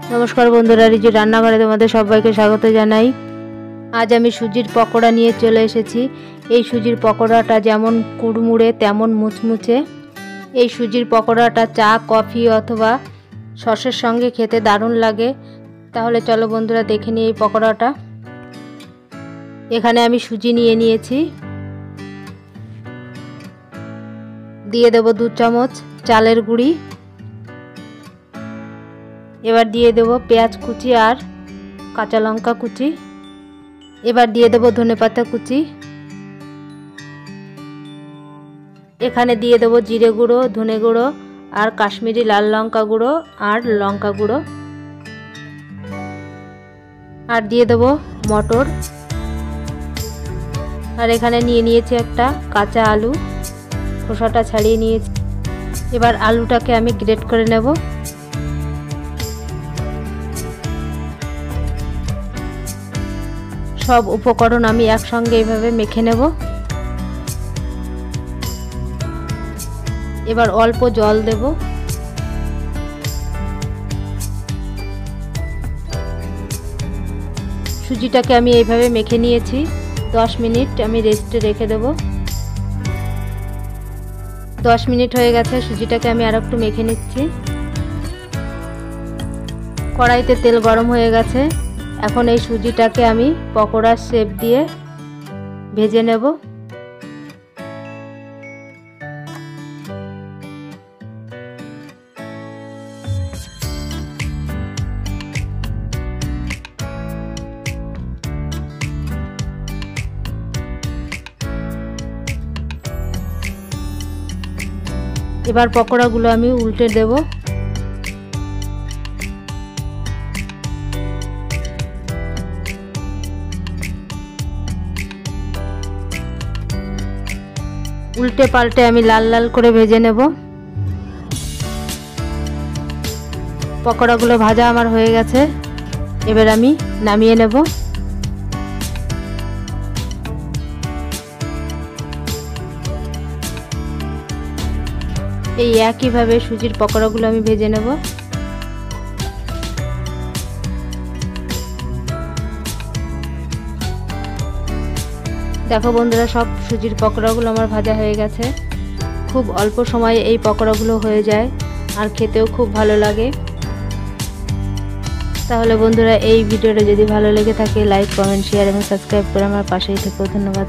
नमस्कार बंधुरा रिजु रान्नाघरे तोमादेर सबाइके स्वागत जानाई। आज आमी सुजिर पकोड़ा निये चले एसेछि। এই সুজির পকোড়াটা যেমন কুড়মুড়ে তেমন মুচমুচে। এই সুজির পকোড়াটা চা কফি অথবা সসের সঙ্গে খেতে দারুণ লাগে। তাহলে চলো বন্ধুরা দেখে নিই এই পকোড়াটা। এখানে আমি সুজি নিয়ে নিয়েছি, দিয়ে দেব 2 চামচ চালের গুঁড়ি। এবার দিয়ে দেব পেঁয়াজ কুচি আর কাঁচা লঙ্কা কুচি। এবার দিয়ে দেব ধনেপাতা কুচি। এখানে দিয়ে দেব জিরে গুঁড়ো, ধনে গুঁড়ো আর কাশ্মীরি লাল লঙ্কা গুঁড়ো আর লঙ্কা গুঁড়ো। আর দিয়ে দেব মটর। আর এখানে নিয়ে নিয়েছি একটা কাঁচা আলু, খোসাটা ছাড়িয়ে নিয়েছি। এবার আলুটাকে আমি গ্রেট করে নেব। সব উপকরণ আমি একসঙ্গে এইভাবে মেখে নেব। এবার অল্প জল দেব। সুজিটাকে আমি এইভাবে মেখে নিয়েছি। 10 মিনিট আমি রেস্টে রেখে দেব। 10 মিনিট হয়ে গেছে, সুজিটাকে আমি আর একটু মেখে নিচ্ছি। কড়াইতে তেল গরম হয়ে গেছে। এখন এই সুজিটাকে আমি পকোড়ার শেপ দিয়ে ভেজে নেব। এবার পকোড়াগুলো আমি উল্টে দেব। উল্টে পাল্টে আমি লাল লাল করে ভেজে নেব। পকোড়াগুলো ভাজা আমার হয়ে গেছে। এবার আমি নামিয়ে নেব। এই একইভাবে সুজির পকোড়াগুলো আমি ভেজে নেব। দেখো বন্ধুরা, সব সুজির পকোড়াগুলো আমার ভাজা হয়ে গেছে। খুব অল্প সময়ে এই পকোড়াগুলো হয়ে যায় আর খেতেও খুব ভালো লাগে। তাহলে বন্ধুরা এই ভিডিওটা যদি ভালো লেগে থাকে লাইক, কমেন্ট, শেয়ার এবং সাবস্ক্রাইব করে আমার পাশেই থেকো। ধন্যবাদ।